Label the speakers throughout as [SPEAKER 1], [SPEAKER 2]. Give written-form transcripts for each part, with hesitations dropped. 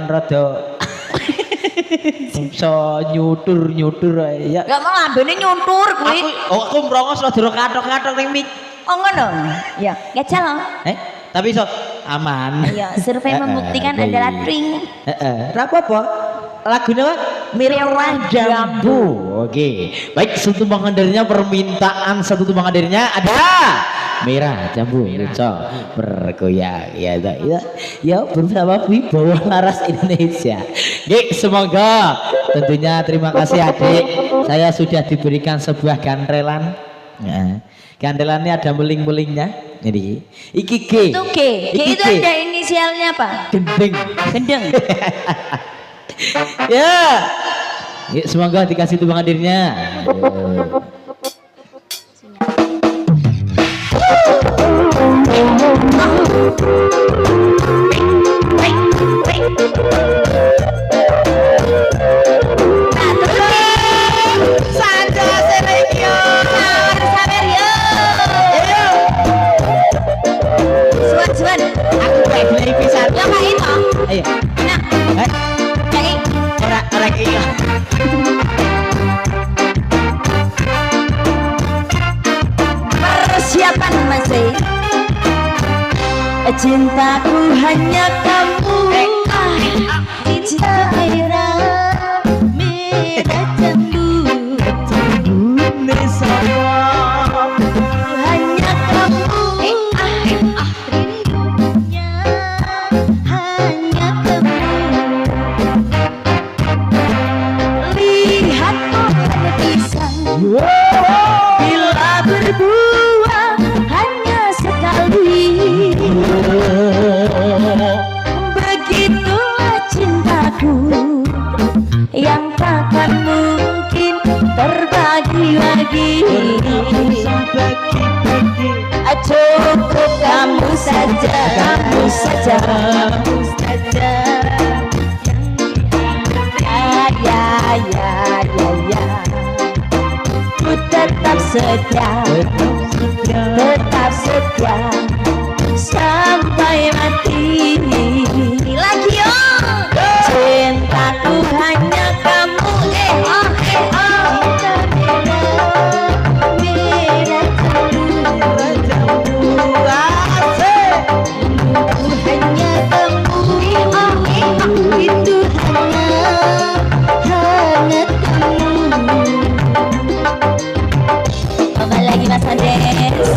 [SPEAKER 1] kan rada so nyutur ya.
[SPEAKER 2] Gak mau lambene nyuntur kuwi.
[SPEAKER 1] Aku mrongos rada kathok-kathok ning mik.
[SPEAKER 2] Oh ngono. Ya, gajal.
[SPEAKER 1] Tapi so aman.
[SPEAKER 2] Iya, survei membuktikan adalah tring.
[SPEAKER 1] Ra apa-apa. Lagunya apa? Merah Jambu. Oke. Baik, satu pengandarnya permintaan satu pengandarnya ada Merah Jambu Luco bergoyang ya bersama Wibawa Laras Indonesia. Oke, semoga tentunya terima kasih adik. Saya sudah diberikan sebuah gantelan. Nah, gantelannya ada meling-melingnya. Jadi iki G.
[SPEAKER 2] Itu G. G itu ada inisialnya apa? Gendeng.
[SPEAKER 1] Ya. Semoga dikasih tumbang hadirnya.
[SPEAKER 2] Persiapan masih cintaku hanya kamu cinta merah jambu hanya kamu rindunya hanya kamu lihat pohon pisang bila berbuah hanya sekali begitulah cintaku yang takkan mungkin terbagi lagi cukup kamu saja ya ku tetap setia sampai mati lagi yo cintaku hanya kamu merah jambu hanya kamu itu hanya kamu. Apa lagi Mas Andes?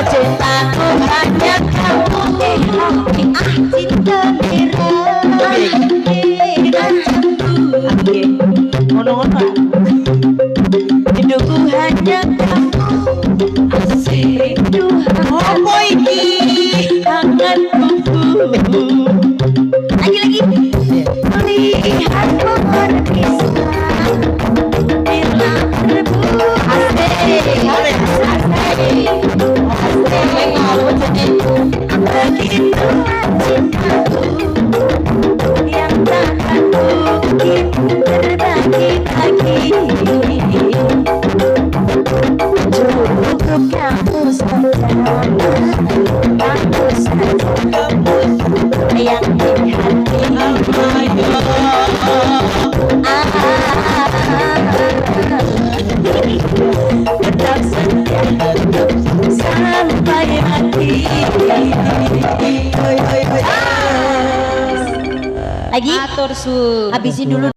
[SPEAKER 2] cintaku hanya kamu di hati. Ah cinta merah jambu. Ngono-ngono. Hidupku hanya kamu. Rindu apa ini? Hangat kuku. Lagi. Melihatmu berpisah bila berbuah asik. Begitu cintaku yang takkan mungkin terbagi-bagi. Cukup kamu saja, kamu saja yang di hati. Tetap setia sampai mati. Lagi? Habisin dulu.